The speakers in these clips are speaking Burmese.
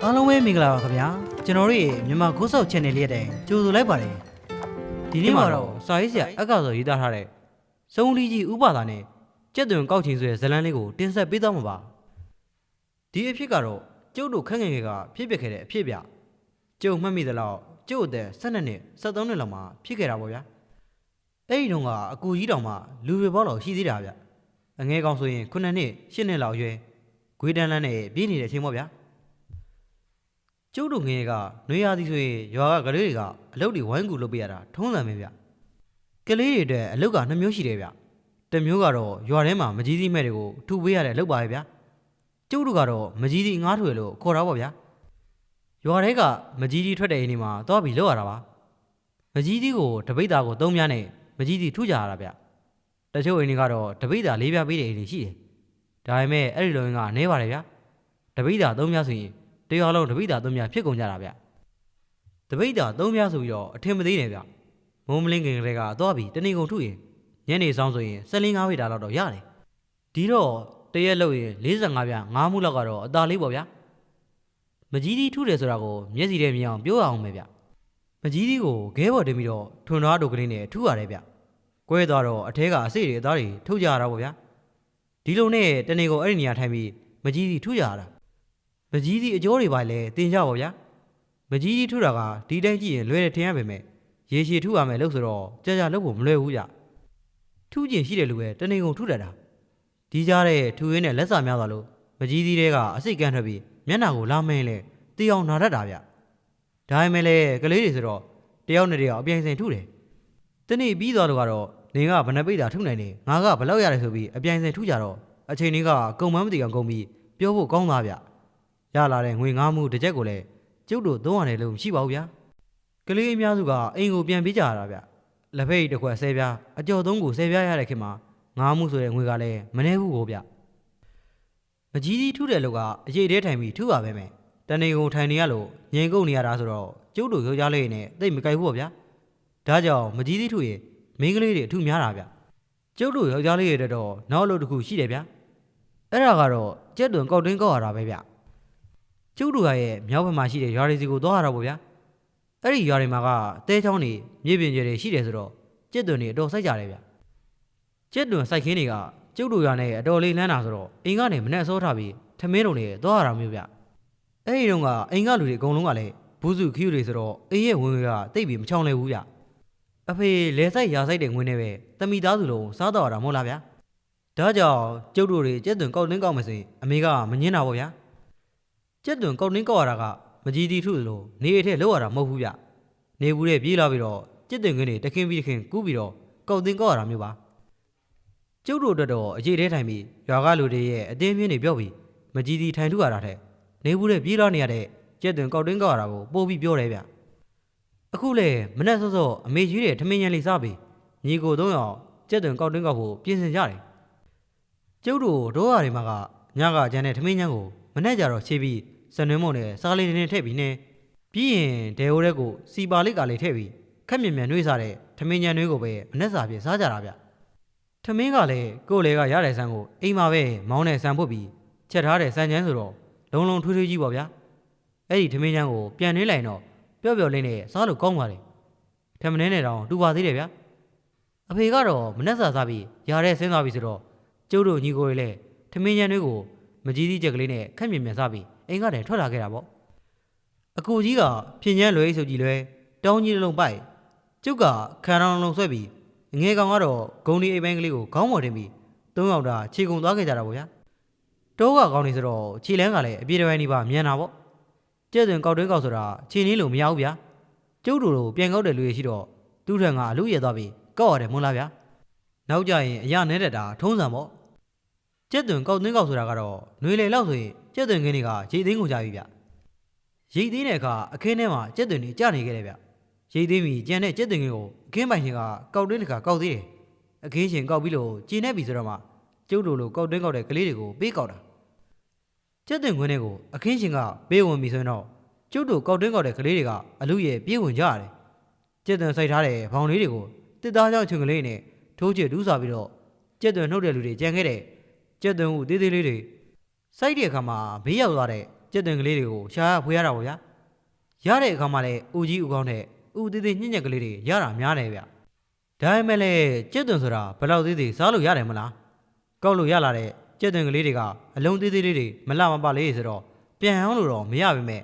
အားလုံးပဲမင်္ဂလာပါခင်ဗျာကျွန်တော်တို့ရဲ့မြန်မာကိုးဆောက် channel လေးတဲ့ကြိုဆိုလိုက်ပါတယ်ဒီနေ့မှာတော့စာရေးဆရာအက္ခဆိုရေးသားထားတဲ့စုံလီကြီးဥပါဒါနဲ့ကြက်သွန်ကောက်ချင်ဆိုတဲ့ဇာတ်လမ်းလေးကိုတင်ဆက်ပေးသွားမှာပါဒီအဖြစ်ကတော့ကျုပ်တို့ခက်ငယ်ငယ်ကဖြစ်ပျက်ခဲ့တဲ့အဖြစ်ပြကျုပ်မှတ်မိသလောက်ကျုပ်အသက်12နှစ်13နှစ်လောက်မှာဖြစ်ခဲ့တာပေါ့ဗျာအဲ့ဒီတုန်းကအကူကြီးတောင်မှလူပဲပေါက်လောက်ရှိသေးတာဗျအငယ်ကောင်ဆိုရင်9နှစ်10နှစ်လောက်အရွယ်ဂွေးတန်းလန်းနဲ့ပြေးနေတဲ့အချိန်ပေါ့ဗျာကျုပ်တို့ငယ်ကနွေရာသီဆိုရင်ရွာကကလေးတွေကအလုပ်တွေဝိုင်းကူလုပ်ပေးရတာထုံးစံပဲဗျကလေးတွေအတွက်အလုပ်က2မျိုးရှိတယ်ဗျတစ်မျိုးကတော့ရွာထဲမှာမကြီးသီးမဲ့တွေကိုထူပေးရတဲ့အလုပ်ပါပဲဗျကျုပ်တို့ကတော့မကြီးသီးငားထွေလို့ခေါ်တာပေါ့ဗျရွာထဲကမကြီးသီးထွက်တဲ့အိမ်တွေမှာသွားပြီးလုပ်ရတာပါမကြီးသီးကိုတပိတ်သားကို3ပြားနဲ့မကြီးသီးထူကြရတာဗျတချို့အိမ်တွေကတော့တပိတ်သား4ပြားပေးတဲ့အိမ်တွေရှိတယ်ဒါပေမဲ့အဲ့ဒီလိုကနဲပါတယ်ဗျတပိတ်သား3ပြားဆိုရင်တရွာလုံးတပိတ်သား3ပြားဖြစ်ကုန်ကြတာဗျတပိတ်သား3ပြားဆိုပြီးတော့အထင်မသေးနဲ့ဗျမုံမလင်းခင်ကလေးကသွားပြီးတနေကုန်ထုရင်ညနေဆောင်ဆိုရင်15 ဝိတာလောက်တော့ရတယ်ဒီတော့တရက်လို့ရင်45ပြား5မှုလောက်ကတော့အသာလေးပေါ့ဗျာမကြီးသီးထုတယ်ဆိုတာကိုမျက်စိထဲမြင်အောင်ပြောရအောင်ပဲဗျမကြီးသီးကိုခဲပေါ်တင်ပြီးတော့ထွန်သွားတို့ကလေးနဲ့ထုရတယ်ဗျကွဲသွားတော့အထဲကအစိတွေအသားတွေထုတ်ကြရတာပေါ့ဗျာဒီလိုနဲ့တနေကုန်အဲ့ဒီနေရာထိုင်ပြီးမကြီးသီးထုကြရတာမကြီးသီးအကျိုးတွေပါလေတင်ကြပါဗျာမကြီးသီးထုတာကဒီတိုင်းကြည့်ရင်လွယ်တယ်ထင်ရပေမဲ့ရေရှည်ထုရမယ်လို့ဆိုတော့ကြာလုပ်ဖို့မလွယ်ဘူးကြထုကျင်ရှိတယ်လို့ပဲတနေကုန်ထုတတ်တာဒီကြားတဲ့ထူရင်းနဲ့လက်စာများသွားလို့မကြီးသီးတွေကအစိတ်ကန်းထွက်ပြီးမျက်နှာကိုလာမင်းလဲတီအောင်နာတတ်တာဗျဒါပေမဲ့လေကလေးတွေဆိုတော့တယောက်နဲ့တယောက်အပြိုင်ဆိုင်ထုတယ်တနေ့ပြီးသွားတော့ကတော့နေကဘဏ္ဍပိတ်တာထုနိုင်နေငါကဘလောက်ရတယ်ဆိုပြီးအပြိုင်ဆိုင်ထုကြတော့အချိန်လေးကကုံမမသိအောင်ကုန်ပြီးပြောဖို့ကောင်းသားဗျရလာတဲ့ငွေ9မှုတစ်ချက်ကိုလည်းကျုပ်တို့300နဲ့လို့မရှိပါဘူးဗျာကလေးအများစုကအိမ်ကိုပြန်ပြေးကြရတာဗျလက်ဖက်ရည်တစ်ခွက်10ပြားအကျော်3ကို10ပြားရတဲ့ခင်မှာ9မှုဆိုတဲ့ငွေကလည်းမနှဲဘူးကိုဗျမကြီးသီးထုတဲ့လူကအရေးတဲထိုင်ပြီးထုပါပဲမယ်တနေကုန်ထိုင်နေရလို့ငြိမ်ကုန်နေရတာဆိုတော့ကျုပ်တို့ယောက်ျားလေးနဲ့တိတ်မကြိုက်ဘူးပေါ့ဗျာဒါကြောင့်မကြီးသီးထုရင်မိန်းကလေးတွေအထုများတာဗျကျုပ်တို့ယောက်ျားလေးတွေတော့နောက်လို့တစ်ခုရှိတယ်ဗျအဲ့ဒါကတော့ကြက်တွန်ကောက်တင်းကောက်ရတာပဲဗျကျုပ်တို့ရဲ့မြောက်ဘက်မှာရှိတဲ့ရွာတွေစီကိုသွားရတော့ပေါ့ဗျာအဲ့ဒီရွာတွေမှာကတဲချောင်းတွေမြေပြင်ကျယ်တွေရှိတယ်ဆိုတော့ကြက်တွန်တွေအတော်စိုက်ကြတယ်ဗျကြက်တွန်စိုက်ခင်းတွေကကျုပ်တို့ရွာနဲ့အတော်လေးလန်းတာဆိုတော့အိမ်ကနေမနဲ့အစောထားပြီးထမင်းတုံတွေသွားရတာမျိုးဗျအဲ့ဒီတုန်းကအိမ်ကလူတွေအကုန်လုံးကလည်းဘူးစုခီးတွေဆိုတော့အိမ်ရဲ့ဝင်ကတိတ်ပြီးမချောင်လဲဘူးဗျအဖေလဲဆိုင်ရာဆိုင်တဲ့ငွေနဲ့ပဲတမိသားစုလုံးစားတော့ရတာမဟုတ်လားဗျာဒါကြောင့်ကျုပ်တို့တွေကြက်တွန်ကောက်တင်းကောက်မယ်ဆိုရင်အမေကမငင်းတာပေါ့ဗျာကြက်တွန်ကောက်တင်းကောက်ရတာကမကြီးတီထုလို့နေအထက်လောက်ရတာမဟုတ်ဘူးဗျနေဘူးတဲ့ပြေးလာပြီးတော့ကြက်တွန်ခင်းတွေတခင်းပြီးတခင်းကူးပြီးတော့ကောက်တင်းကောက်ရတာမျိုးပါကျုပ်တို့အတွက်တော့အရေးတဲထိုင်ပြီးရွာကလူတွေရဲ့အတင်းပြင်းတွေပြောပြီးမကြီးတီထိုင်ထုရတာတဲ့နေဘူးတဲ့ပြေးလာနေရတဲ့ကြက်တွန်ကောက်တင်းကောက်ရတာကိုပို့ပြီးပြောတယ်ဗျအခုလေမနဲ့စောစောအမေကြီးတဲ့ထမင်းရန်လေးစားပြီးညီကို3ယောက်ကြက်တွန်ကောက်တင်းကောက်ဖို့ပြင်ဆင်ကြတယ်ကျုပ်တို့တို့ဟာတွေမှာကညကကျန်တဲ့ထမင်းညံကိုမနဲ့ကြတော့ခြေပြီးစနွင်းမုံနဲ့စားလေးနဲ့ထည့်ပြီးနေပြီးရင်ဒဲဟိုတဲ့ကိုစီပါလေးကလေးထည့်ပြီးခက်မြင်မြန်နှွေးစားတဲ့ထမင်းညံနှွေးကိုပဲမနဲ့စားပြစားကြတာဗျထမင်းကလည်းကိုယ်လေကရတဲ့ဆန်းကိုအိမ်မှာပဲမောင်းနဲ့ဆန်ဖို့ပြီးချက်ထားတဲ့ဆန်ချမ်းဆိုတော့လုံးလုံးထွေးထွေးကြီးပေါ့ဗျာအဲ့ဒီထမင်းချမ်းကိုပြန်နှွေးလိုက်တော့ပျော့ပျော့လေးနဲ့စားလို့ကောင်းပါလေထမင်းနဲ့တောင်တူပါသေးတယ်ဗျာအဖေကတော့မနဲ့စားစားပြီးရတဲ့ဆင်းသွားပြီဆိုတော့ကျုပ်တို့ညီကိုတွေလည်းထမင်းချမ်းတွေကိုမကြီးသီးချက်ကလေးနဲ့ခက်မြင်မြန်စားပြီးအိမ်ကတည်းထွက်လာခဲ့တာပေါ့အကူကြီးကဖြင်းချမ်းလွယ်ဆိုကြည့်လွယ်တောင်းကြီးတစ်လုံးပိုက်ကျုပ်ကခံတော်လုံးဆွဲပြီးငယ်ကောင်ကတော့ဂုံဒီအိမ်ပိုင်းကလေးကိုခေါင်းပေါ်တင်ပြီး3ယောက်တာခြေကုံသွားခဲ့ကြတာပေါ့ဗျာတောကကောင်းနေဆိုတော့ခြေလန်းကလည်းအပြေးတစ်ပိုင်းဒီပါမြန်တာပေါ့ကျဲသွင်ကောက်တွဲကောက်ဆိုတာခြေနည်းလို့မရဘူးဗျာကျုပ်တို့လိုပြန်ကောက်တဲ့လူရရှိတော့သူ့ထံကအလူရဲသွားပြီးကောက်ရတယ်မဟုတ်လားဗျာနောက်ကြရင်အရနဲတက်တာထုံးစံပေါ့ကျက်သွင်ကောက်သွင်းကောက်ဆိုတာကတော့ຫນွေလေလောက်ဆိုရင်ကျက်သွင်ခင်းတွေကရိတ်သိမ်းကုန်ကြပြီဗျရိတ်သိမ်းတဲ့အခါအခင်းထဲမှာကျက်သွင်တွေကြာနေခဲ့တယ်ဗျရိတ်သိမ်းပြီးကြံတဲ့ကျက်သွင်ခင်းကိုအခင်းပိုင်ရှင်ကကောက်တွင်းတစ်ခါကောက်သေးတယ်အခင်းရှင်ကောက်ပြီးလို့ကျင်းနေပြီဆိုတော့မှကျုပ်တို့လိုကောက်တွင်းကောက်တဲ့ကလေးတွေကိုပေးကောက်တာကျက်သွင်ခွင်းတွေကိုအခင်းရှင်ကပေးဝင်ပြီဆိုရင်တော့ကျုပ်တို့ကောက်တွင်းကောက်တဲ့ကလေးတွေကအလူရဲ့ပြေးဝင်ကြရတယ်ကျက်သွင်စိုက်ထားတဲ့ဘောင်လေးတွေကိုတစ်သားကြောင့်ချွန်ကလေးနဲ့ထိုးချစ်ဒူးစားပြီးတော့ကျက်သွင်နှုတ်တဲ့လူတွေကြံခဲ့တဲ့ကျက်သွင်ဦးသေးသေးလေးတွေစိုက်တဲ့အခါမှာဘေးရောက်သွားတဲ့ ကျက်သွင်ကလေးတွေကိုရှာဖွေရတာပေါ့ဗျာရတဲ့အခါမှာလည်းဦးကြီးဦးကောင်းတဲ့ဦးသေးသေးညံ့ညံ့ကလေးတွေရတာများတယ်ဗျဒါပေမဲ့လည်းကျက်သွင်ဆိုတာဘယ်လောက်သေးသေးစားလို့ရတယ်မလားကောက်လို့ရလာတဲ့ကျက်သွင်ကလေးတွေကအလုံးသေးသေးလေးတွေမလှမပလေးဆိုတော့ပြန်အောင်လို့တော့မရပါနဲ့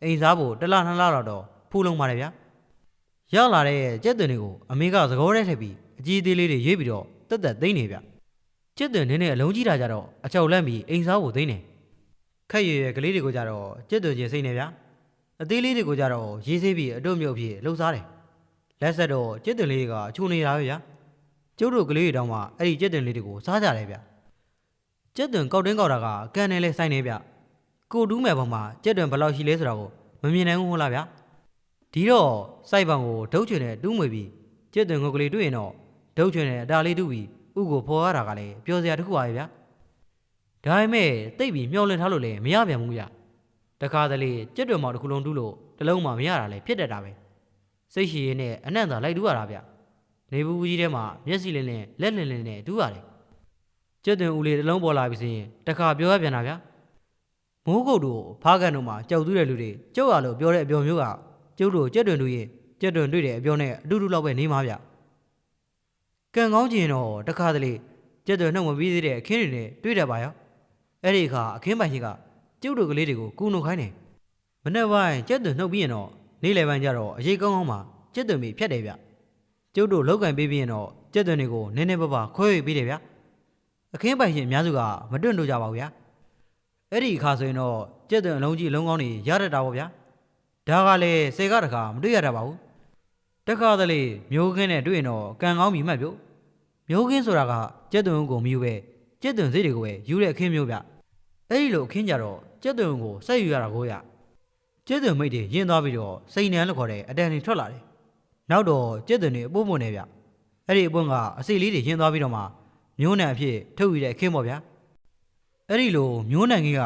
အိမ်စားဖို့တစ်လနှစ်လတော့ဖူးလုံးပါတယ်ဗျာရလာတဲ့ကျက်သွင်တွေကိုအမေကသကောထဲထည့်ပြီးအကြီးသေးလေးတွေရွေးပြီးတော့တက်တက်သိမ့်နေဗျကျက်သွင်နည်းနည်းအလုံးကြီးတာကြတော့အချောက်လန့်ပြီးအိမ်စားဖို့သိမ့်နေခက်ရရကလေးတွေကိုကြတော့ကျက်သွင်ချင်းစိမ့်နေဗျအသေးလေးတွေကိုကြတော့ရေးဆေးပြီးအတုံမြုပ်ပြီးလှုပ်ရှားတယ်လက်ဆက်တော့ကျက်သွင်လေးတွေကချုံနေတာပဲဗျကျုပ်တို့ကလေးတွေတောင်မှအဲ့ဒီကျက်သွင်လေးတွေကိုစားကြတယ်ဗျကျက်သွင်ကောက်တင်းကောက်တာကကန်နေလဲဆိုင်နေဗျကိုတူးမဲ့ဘောင်မှာကျက်သွင်ဘယ်လောက်ရှိလဲဆိုတာကိုမမြင်နိုင်ဘူးဟုတ်လားဗျဒီတော့စိုက်ပောင်ကိုဒုတ်ချွင်နဲ့တူးမွေပြီးကျက်သွင်ကိုကလေးတွေ့ရင်တော့ဒုတ်ချွင်နဲ့အတားလေးတူးပြီးဥကိုဖော်ရတာကလည်းပျော်စရာတစ်ခုပါပဲဗျဒါပေမဲ့တိတ်ပြီးမျောလင့်ထားလို့လည်းမရပြန်ဘူးဗျတခါတလေကျက်သွင်မောင်တစ်ခုလုံးတူးလို့တလုံးမှမရတာလည်းဖြစ်တတ်တာပဲစိတ်ရှည်ရည်နဲ့အနံ့သာလိုက်တူးရတာဗျနေဘူးကြီးထဲမှာမျက်စိလင်းလင်းလက်လင်းလင်းနဲ့တူးရတယ်ကျက်သွင်ဦးလေးတလုံးပေါ်လာပြီဆိုရင်တခါပြောရပြန်တာဗျမိုးကုတ်တို့ဖားကန်တို့မှာကြောက်တူးတဲ့လူတွေကြောက်ရလို့ပြောတဲ့အပြောမျိုးကကျုပ်တို့ကျက်သွင်တူရင်ကျက်သွင်တွေ့တဲ့အပြောနဲ့အတူတူလောက်ပဲနေမှာဗျကံကောင်းချင်တော့တခါတလေကျက်သွင်နှုတ်မပြီးသေးတဲ့အခင်းတွေနဲ့တွေ့တတ်ပါရောအဲ့ဒီအခါအခင်းပိုင်ကြီးကကျုပ်တို့ကလေးတွေကိုကူနှုတ်ခိုင်းတယ်မနေ့ပိုင်းကျက်သွင်နှုတ်ပြီးရင်တော့နေ့လယ်ပိုင်းကျတော့အရေးကောင်းကောင်းမှကျက်သွင်ပြီးဖြတ်တယ်ဗျကျုပ်တို့လောက်ကင်ပေးပြီးရင်တော့ကျက်သွင်တွေကိုနည်းနည်းပါးပါးခွဲဝေပေးတယ်ဗျအခင်းပိုင်ရှင်အများစုကမတွန့်လို့ကြပါဘူးဗျအဲ့ဒီအခါဆိုရင်တော့ကျက်သွင်အလုံးကြီးအလုံးကောင်းတွေရတတ်တာပေါ့ဗျဒါကလည်းဆယ်ကတခါမတွေ့ရတတ်ပါဘူးတခါတလေမျိုးခင်းနဲ့တွေ့ရင်တော့ကံကောင်းပြီမှတ်ပြုတ်မျိုးခင်းဆိုတာကကျက်သွင်ကိုမယူပဲကျက်သွင်စိတ်တွေကိုပဲယူတဲ့အခင်းမျိုးဗျအဲ့ဒီလိုအခင်းကြတော့ကျက်သွင်ကိုစိုက်ယူရတာကိုရကျက်သွင်မိတ်တွေရင်းသွားပြီးတော့စိန်နန်းလို့ခေါ်တဲ့အတန်တွေထွက်လာတယ်နောက်တော့ကျက်သွင်တွေအပိုးမွန်နေဗျအဲ့ဒီအပွင့်ကအစိလေးတွေရင်းသွားပြီးတော့မှမျိုးနံအဖြစ်ထုတ်ယူတဲ့အခင်းပေါ့ဗျာအဲ့ဒီလိုမျိုးနံကြီးက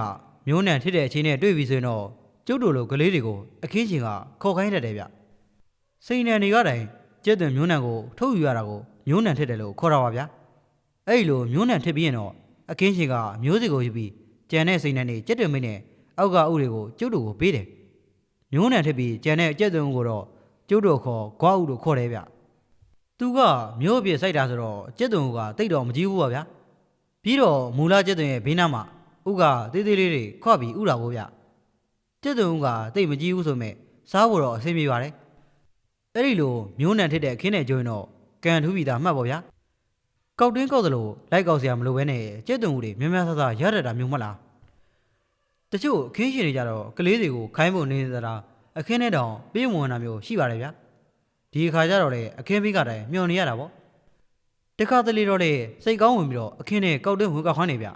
မျိုးနံထစ်တဲ့အချိန်နဲ့တွေ့ပြီဆိုရင်တော့ကျုပ်တို့လိုကလေးတွေကိုအခင်းရှင်ကခေါ်ခိုင်းတတ်တယ်ဗျစိန်နံတွေကတိုင်ကျက်သွင်မျိုးနံကိုထုတ်ယူရတာကိုမျိုးနံထစ်တယ်လို့ခေါ်တာပါဗျာအဲ့ဒီလိုမျိုးနံထစ်ပြီးရင်တော့အခင်းရှင်ကမျိုးစီကိုယူပြီးကြံတဲ့စိန်နံတွေကျက်သွင်မိတ်နဲ့အောက်ကဥတွေကိုကျုပ်တို့ကိုပေးတယ်မျိုးနံထစ်ပြီးကြံတဲ့ကျက်သွင်ကိုတော့ကျုပ်တို့ခေါ်ဂွားဥတို့ခေါ်တယ်ဗျသူကမျိုးအပြည့်စိုက်တာဆိုတော့ကျက်သွင်ကတိတ်တော့မကြည့်ဘူးပါဗျာပြီးတော့မူလာကျက်သွင်ရဲ့ဘေးနားမှာဥကသေးသေးလေးတွေခွပြီးဥတာကိုဗျကျက်သွင်ကတိတ်မကြည့်ဘူးဆိုမဲ့စားဖို့တော့အဆင်ပြေပါတယ်အဲ့ဒီလိုမျိုးနံထစ်တဲ့အခင်းနဲ့ကြိုးရင်တော့ကန်ထူးပြီးသားမှတ်ပါဗျာကောက်တင်းကောက်သလိုလိုက်ကောက်စရာမလိုဘဲနဲ့ကျက်သွင်ဦးတွေများများဆဆရတတ်တာမျိုးမလားတချို့အခင်းရှင်တွေကြတော့ကလေးတွေကိုခိုင်းဖို့နေနေတာအခင်းနဲ့တောင်ပြေးဝင်တာမျိုးရှိပါတယ်ဗျာဒီအခါကျတော့လေအခင်းပြီးကတိုင်မျောနေရတာပေါ့တခါတလေတော့လေစိတ်ကောင်းဝင်ပြီးတော့အခင်းနဲ့ကောက်တင်းဝင်ကောက်ခိုင်းနေဗျ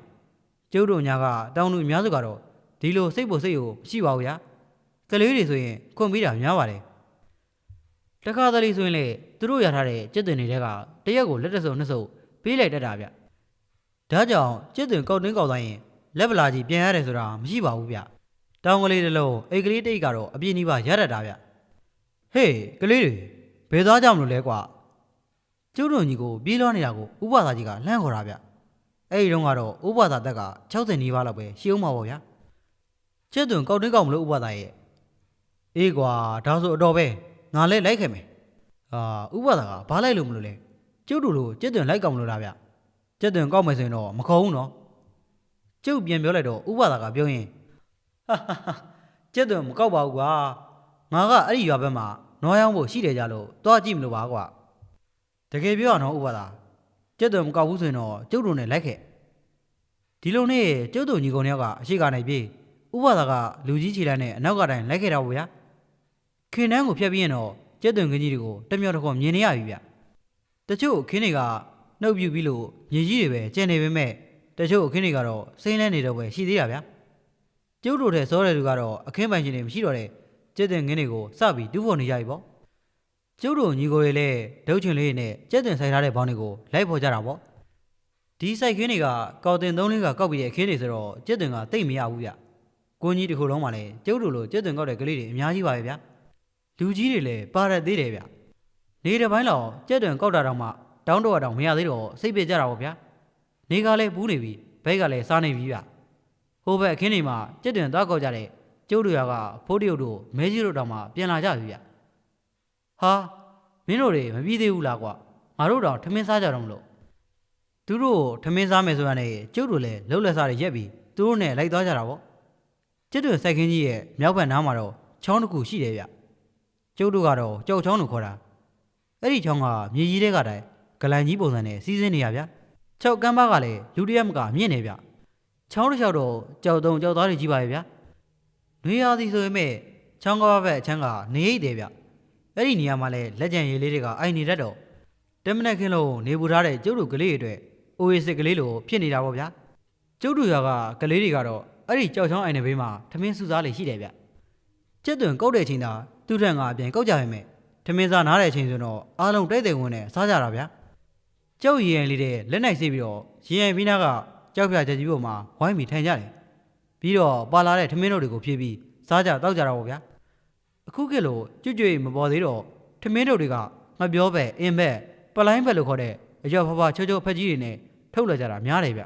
ကျုပ်တို့ညာကတောင်းလူအများစုကတော့ဒီလိုစိတ်ပိုစိတ်ကိုမရှိပါဘူးဗျာကလေးတွေဆိုရင်ခွန်ပြီးတာများပါတယ်တခါတလေဆိုရင်လေသူတို့ရထားတဲ့ကျက်သွင်တွေကတရက်ကိုလက်တစုံနှစ်စုံပေးလိုက်တတ်တာဗျဒါကြောင့်ကျက်သွင်ကောက်တင်းကောက်တိုင်းရင်လက်ပလာကြီးပြန်ရတယ်ဆိုတာမရှိပါဘူးဗျတောင်းကလေးတစ်လုံးအိတ်ကလေးတိတ်ကတော့အပြည့်နှီးပါရတတ်တာဗျဟေးကလေးတွေဘယ်သွားကြမလို့လဲကွာကျုပ်တို့ညီကိုပြေးလွှားနေတာကိုဥပစာကြီးကလှမ်းခေါ်တာဗျအဲ့ဒီတော့ကတော့ဥပစာတက်က60နီးပါးလောက်ပဲရှိအောင်ပါဗျာကျက်သွင်ကောက်တင်းကောက်မလို့ဥပစာရဲ့အေးကွာဒါဆိုအတော်ပဲငါလည်းလိုက်ခဲ့မယ်ဥပစာကဘာလိုက်လို့မလို့လဲကျုပ်တို့လိုကျက်သွင်လိုက်ကောက်မလို့လားဗျကျက်သွင်ကောက်မယ်ဆိုရင်တော့မခေါ်ဘူးနော်ကျုပ်ပြန်ပြောလိုက်တော့ဥပစာကပြောရင်ကျက်သွင်မကောက်ပါဘူးကွာငါကအဲ့ဒီရွာဘက်မှာနွားရောင်းဖို့ရှိတယ်ကြလို့သွားကြည့်မလို့ပါကွာတကယ်ပြောရအောင်ဥပစာကျက်သွင်မကောက်ဘူးဆိုရင်တော့ကျုပ်တို့နဲ့လိုက်ခဲ့ဒီလိုနဲ့ကျုပ်တို့ညီကောင်တယောက်ကအရှိကနေပြေးဥပစာကလူကြီးခြေလမ်းနဲ့အနောက်ကတိုင်းလိုက်ခဲ့တာပေါ့ဗျာခင်တန်းကိုဖျက်ပြီးရင်တော့ကျက်သွင်ခင်းကြီးတွေကိုတမျောတခေါမြင်နေရပြီဗျတချို့ခင်းတွေကနှုတ်ပြပြီးလို့ညီကြီးတွေပဲကျန်နေပေမဲ့တချို့အခင်းတွေကတော့စိမ့်လဲနေတော့ပဲရှိသေးတာဗျာကျုပ်တို့ထဲစောတဲ့လူကတော့အခင်းပိုင်ရှင်တွေမရှိတော့တဲ့ကျက်သွင်ခင်းတွေကိုစပြီးတူးဖို့နေကြပြီပေါ့ကျုပ်တို့ညီကိုတွေလည်းဒုတ်ချင်လေးနဲ့ကျက်သွင်ဆိုင်ထားတဲ့ဘောင်းတွေကိုလိုက်ဖို့ကြတာပေါ့ဒီစိုက်ခင်းတွေကကောက်တင်3 4ကကောက်ပြီးတဲ့အခင်းတွေဆိုတော့ကျက်သွင်ကတိတ်မရဘူးဗျကိုကြီးတစ်ခုလုံးမှလည်းကျုပ်တို့လိုကျက်သွင်ကောက်တဲ့ကလေးတွေအများကြီးပါပဲဗျာလူကြီးတွေလည်းပါရသေးတယ်ဗျနေတစ်ပိုင်းလောက်ကျက်သွင်ကောက်တာတောင်မှတောင်းတော့တောင်မရသေးတော့စိတ်ပြကြတာပေါ့ဗျာနေကလည်းဘူးနေပြီဘိုက်ကလည်းစားနေပြီဗျ ဟိုဘက်အခင်းနေမှာကြက်တွင်သွားကောက်ကြတဲ့ကျုပ်တို့ကဖိုးတရုပ်တို့မဲကြီးတို့တောင်မှပြန်လာကြပြီဗျဟာမင်းတို့တွေမပြီးသေးဘူးလားကွာငါတို့တော့ထမင်းစားကြတော့မလို့သူတို့ထမင်းစားမယ်ဆိုရတဲ့ကျုပ်တို့လည်းလှုပ်လက်စားတွေရက်ပြီးသူတို့နဲ့လိုက်သွားကြတာပေါ့ကျက်တွင်စိုက်ခင်းကြီးရဲ့မြောက်ဘက်နားမှာတော့ချောင်းတစ်ခုရှိတယ်ဗျကျုပ်တို့ကတော့ကြောက်ချောင်းလို့ခေါ်တာအဲ့ဒီချောင်းကမြေကြီးတွေကတိုင်ဂလန်ကြီးပုံစံနဲ့စီးဆင်းနေရဗျ၆ကမ်းပါးကလည်းလူတရက်မကမြင့်နေဗျချောင်းတစ်လျှောက်တော့ကြောက်တုံကြောက်သားတွေကြီးပါရဲ့ဗျနွေရာသီဆိုရင်မဲ့ချောင်းကဘက်အချမ်းကနေရိပ်တယ်ဗျအဲ့ဒီနေရာမှာလဲလက်ကျန်ရည်လေးတွေကအိုင်နေတတ်တော့တမနက်ခင်းလုံးနေပူထားတဲ့ကျုပ်တို့ကလေးတွေအတွက်အိုအေစစ်ကလေးလိုဖြစ်နေတာပေါ့ဗျာကျုပ်တို့ရွာကကလေးတွေကတော့အဲ့ဒီကြောက်ချောင်းအိုင်နေဘေးမှာထမင်းစုစားလေရှိတယ်ဗျကျက်တွင်ကောက်တဲ့အချိန်သာသူ့ထက်ကအပြင်ကောက်ကြရမယ်ထမင်းစားနားတဲ့အချိန်ဆိုတော့အားလုံးတိတ်တိတ်ဝင်နဲ့စားကြတာဗျကြောက်ရည်ရင်လေးတဲ့လက်နိုင်စေးပြီးတော့ရင်ရင်ပြီးနာကကြောက်ပြချက်ကြီးပေါ်မှာဝိုင်းပြီးထိုင်ကြတယ်ပြီးတော့ပါလာတဲ့ထမင်းတို့တွေကိုဖြည့်ပြီးစားကြတောက်ကြတာပေါ့ဗျာအခုခေတ်လိုကြွမပေါ်သေးတော့ထမင်းတို့တွေကငါပြောပဲအင်းဘက်ပလိုင်းဘက်လို့ခေါ်တဲ့အကျော်ဖဖချိုးချိုးဖက်ကြီးတွေနဲ့ထုတ်လာကြတာများတယ်ဗ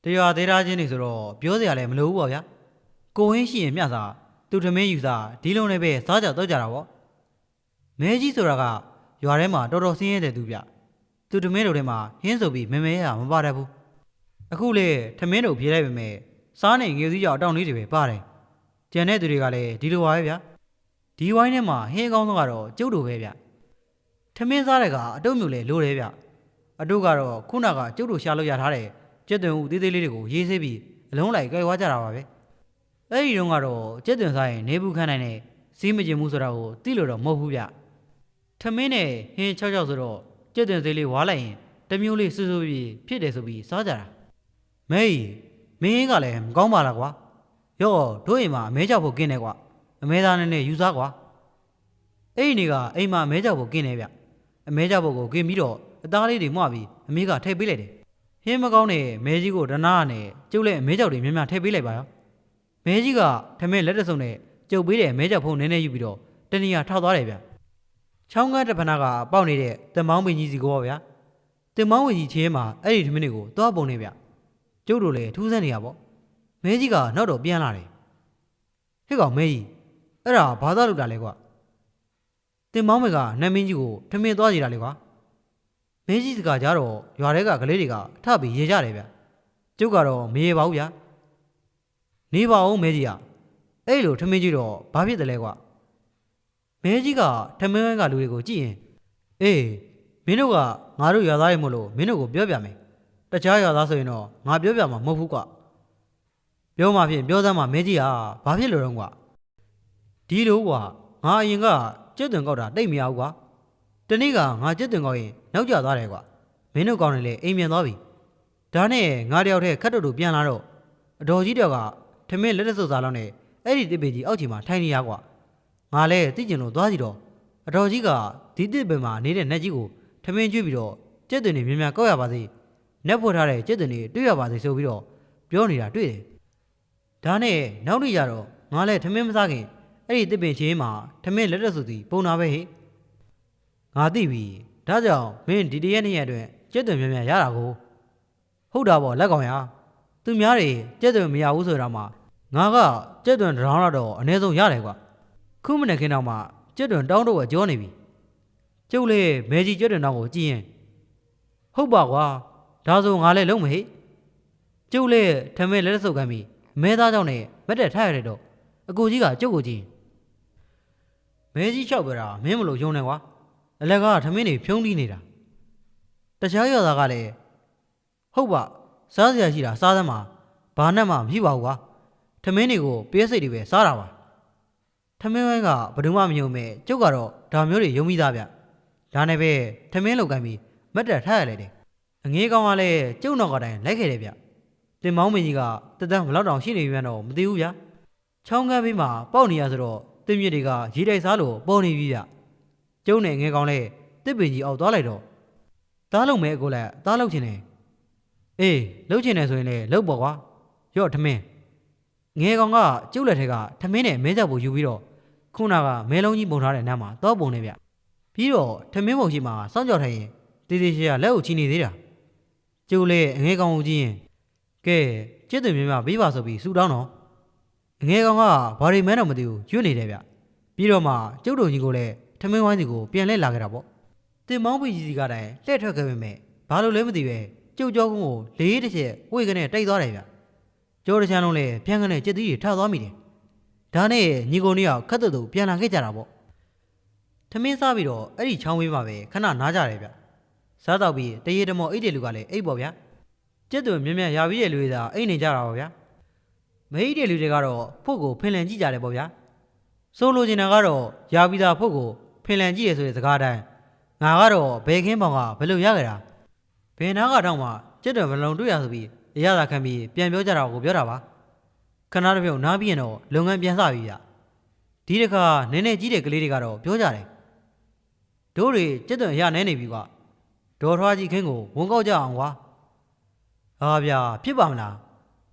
ျတရားသေးသားချင်းတွေဆိုတော့ပြောစရာလည်းမလိုဘူးပေါ့ဗျာကိုဝင်းရှိရင်မျှစားသူထမင်းယူစားဒီလုံးနဲ့ပဲစားကြတောက်ကြတာပေါ့မဲကြီးဆိုတာကရွာထဲမှာတော်တော်ဆင်းရဲတဲ့သူဗျသူထမင်းတို့ထဲမှာဟင်းဆိုပြီးမဲမဲရမပါတတ်ဘူးအခုလေထမင်းတို့ပြေးလိုက်ပေမဲ့စားနေငွေစည်းကြောင်အတောင်လေးတွေပဲပါတယ်ကျန်တဲ့သူတွေကလည်းဒီလိုပါပဲဗျဒီဝိုင်းထဲမှာဟင်းအကောင်းဆုံးကတော့ကျုပ်တို့ပဲဗျထမင်းစားတဲ့ကအတုံးမျိုးလေလိုတယ်ဗျအတုကတော့ခုနကကျုပ်တို့ရှာလို့ရထားတဲ့ကျက်သွင်ဦးသေးသေးလေးတွေကိုရေးဆေးပြီးအလုံးလိုက်ကြွယ်ဝကြတာပါပဲအဲ့ဒီတော့ကတော့ကျက်သွင်စားရင်နေဘူးခန်းနိုင်နဲ့စီးမကျင်ဘူးဆိုတာကိုသိလို့တော့မဟုတ်ဘူးဗျထမင်းနဲ့ဟင်း6ဆိုတော့ကျက်သွင်သေးလေးဝါလိုက်ရင်တမျိုးလေးစူးစူးပြီးဖြစ်တယ်ဆိုပြီးစားကြတာမဲမင်းကလည်းမကောင်းပါလားကွာရော့တို့အိမ်မှာအမဲကြောက်ဖို့ကင်းတယ်ကွာအမဲသားနဲ့ယူစားကွာအဲ့ဒီနေ့ကအိမ်မှာအမဲကြောက်ဖို့ကင်းတယ်ဗျအမဲကြောက်ဖို့ကိုကင်းပြီးတော့အသားလေးတွေမှွပြီးအမေကထည့်ပေးလိုက်တယ်ဟင်းမကောင်းတဲ့မဲကြီးကိုဒနာနဲ့ကျုပ်လည်းအမဲကြောက်တွေများများထည့်ပေးလိုက်ပါရောမဲကြီးကထမင်းလက်တဆုံနဲ့ကျုပ်ပေးတဲ့မဲကြောက်ဖုံးနည်းနည်းယူပြီးတော့တဏီယာထောက်သွားတယ်ဗျချောင်းကားတစ်ဖက်နာကပေါက်နေတဲ့တင်မောင်းပင်ကြီးစီကိုပါဗျာတင်မောင်းဝင်ကြီးချင်းမှာအဲ့ဒီထမင်းတွေကိုသွားပုံနေဗျကျုပ်တို့လည်းထူးဆန်းနေရပေါ့မဲကြီးကနောက်တော့ပြန်လာတယ်ဟဲ့ကောင်မဲကြီးအဲ့ဒါဘာသာလုပ်တာလဲကွာတင်မောင်းမေကနတ်မင်းကြီးကိုထမင်းသွားကြည့်တာလေကွာမဲကြီးစကားကြတော့ရွာထဲကကလေးတွေကထပြီးရေကြတယ်ဗျကျုပ်ကတော့မရေပါဘူးဗျာနေပါအောင်မဲကြီးကအဲ့လိုထမင်းကြီးတော့ဘာဖြစ်တယ်လဲကွာမဲကြီးကထမင်းဝိုင်းကလူတွေကိုကြည့်ရင်အေးမင်းတို့ကငါတို့ရွာသားတွေမို့လို့မင်းတို့ကိုပြောပြမယ်တခြားရွာသားဆိုရင်တော့ငါပြောပြမှာမဟုတ်ဘူးကွာပြောမှဖြင့်ပြောစမ်းမှမဲကြီးကဘာဖြစ်လို့တော့ကွာဒီလိုကွာငါအရင်ကကျက်သွင်ကောက်တာတိတ်မရဘူးကွာတနေ့ကငါကျက်သွင်ကောက်ရင်နောက်ကျသွားတယ်ကွာမင်းတို့ကောင်းတယ်လေအိမ်ပြန်သွားပြီဒါနဲ့ငါတယောက်တည်းခတ်တုတ်ပြန်လာတော့အတော်ကြီးတယောက်ကထမင်းလက်တဆုပ်စားလောက်နဲ့အဲ့ဒီတစ်ပေကြီးအောက်ချီမှာထိုင်နေရကွာငါလည်းသိကျင်လို့သွားစီတော့အတော်ကြီးကဒီတစ်ပေမှာနေတဲ့နတ်ကြီးကိုထမင်းကျွေးပြီးတော့ကျက်သွင်တွေများများကောက်ရပါစေနက်ဖွက်ထားတဲ့ကျက်သွင်တွေတွေ့ရပါစေဆိုပြီးတော့ပြောနေတာတွေ့တယ်ဒါနဲ့နောက်နေ့ကျတော့ငါလည်းထမင်းမစားခင်အဲ့ဒီတစ်ပင်ချင်းမှာထမင်းလက်တက်စုစီပုံနာပဲဟဲ့ငါသိပြီဒါကြောင့်မင်းဒီတရက်နေ့ရက်အတွင်းကျက်သွင်များများရတာကိုဟုတ်တာပေါ့လက်ကောင်ရသူများတွေကျက်သွင်မရဘူးဆိုတာမှငါကကျက်သွင်တစ်ထောင်တော့အနည်းဆုံးရတယ်ကွာခုမနေ့ခင်းတော့မှကျက်သွင်တောင်းတော့ကြောနေပြီကျုပ်လေးမဲကြီးကျက်သွင်တောင်းကိုကြည့်ရင်ဟုတ်ပါကွာဒါဆိုငါလည်းလုံးမဟိကျုပ်လေးထမင်းလက်ဆုပ်ကမ်းပြီးမဲသားကြောင့်နဲ့မက်တက်ထားရတဲ့တော့အကိုကြီးကကျုပ်ကိုကြည့်မဲကြီးလျှောက်ပြတာမင်းမလို့ယုံနေကွာအလက်ကထမင်းတွေဖြုံးတီးနေတာတခြားရွာသားကလည်းဟုတ်ပါစားစရာရှိတာစားသမ်းမှာဘာနဲ့မှမရှိပါဘူးကွာထမင်းတွေကိုပြည့်စိတ်တွေပဲစားတာပါထမင်းဝိုင်းကဘယ်သူမှမယုံမဲ့ကျုပ်ကတော့ဒါမျိုးတွေယုံမိသားဗျဒါနဲ့ပဲထမင်းလောက်ကမ်းပြီးမက်တက်ထားရလိုက်တယ်အငေးကောင်ကလည်းကျုပ်နောက်ကတိုင်လိုက်ခဲ့တယ်ဗျတင်မောင်းမင်းကြီးကတသက်ဘလောက်တောင်ရှိနေပြန်တော့မသိဘူးဗျာချောင်းကမ်းဘေးမှာပေါက်နေရဆိုတော့တင်မြစ်တွေကရေတိုက်စားလို့ပေါ်နေပြီဗျကျုံနဲ့ငေးကောင်လည်းတစ်ပင်ကြီးအောက်သွားလိုက်တော့သားလုံးမဲကိုလည်းသားလုံးချင်တယ်အေးလှုပ်ချင်တယ်ဆိုရင်လည်းလှုပ်ပေါ့ကွာရော့ထမင်းငေးကောင်ကကျုပ်လက်ထက်ကထမင်းနဲ့မဲကြောက်ဖို့ယူပြီးတော့ခုနကမဲလုံးကြီးပုံထားတဲ့နားမှာတော့ပုံနေဗျပြီးတော့ထမင်းပုံရှိမှာစောင့်ကြောက်ထိုင်ရင်တေးသေးချာလက်ကိုချီနေသေးတာကျုပ်လည်းငေးကောင်ကိုကြည့်ရင်ကဲ ကျက်သွင်းမြမပေးပါဆိုပြီးစူတောင်းတော့ငယ်ကောင်ကဘာတွေမဲတော့မသိဘူးကျွတ်နေတယ်ဗျပြီးတော့မှကျုပ်တို့ကြီးကိုလည်းထမင်းဝိုင်းစီကိုပြန်လဲလာခဲ့တာပေါ့တင်မောင်းပီကြီးစီကတိုင်လှည့်ထွက်ခဲ့ပေမဲ့ဘာလို့လဲမသိပဲကျုပ်ကြောကုန်းကိုလေးတစ်ချက်ဝိတ်ကနေတိတ်သွားတယ်ဗျကျိုးတစ်ချမ်းလုံးလည်းပြန်ကနေကျက်သီးတွေထသွားမိတယ်ဒါနဲ့ညီကိုနှစ်ယောက်ခက်တူပြန်လာခဲ့ကြတာပေါ့ထမင်းစားပြီးတော့အဲ့ဒီချောင်းဝေးမှာပဲခဏနားကြတယ်ဗျစားတော့ပြီးတရေတမောအိတ်တယ်လူကလည်းအိတ်ပေါ့ဗျာကျက်သွင်းမြမြရပြီးတဲ့လူတွေသာအိတ်နေကြတာပေါ့ဗျာမအိတ်တယ်လူတွေကတော့ဖို့ကိုဖင်လန်ကြည့်ကြတယ်ပေါ့ဗျာဆိုလိုချင်တာကတော့ရပြီးသားဖို့ကိုဖင်လန်ကြည့်ရဆိုတဲ့စကားတိုင်းငါကတော့ဘယ်ခင်းပေါင်ကဘယ်လိုရကြတာဘယ်နာကတော့မှကျက်သွင်းမလုံတွေ့ရဆိုပြီးအရသာခံပြီးပြန်ပြောကြတာကိုပြောတာပါခဏတစ်ပြုတ်နားပြီးရင်တော့လုပ်ငန်းပြန်စပြီဗျဒီတစ်ခါနည်းနည်းကြီးတဲ့ကလေးတွေကတော့ပြောကြတယ်တို့တွေကျက်သွင်းရနေနေပြီကွာဒေါ်ထွားကြီးခင်းကိုဝန်ကောက်ကြအောင်ကွာဟာဗျာဖြစ်ပါမလာ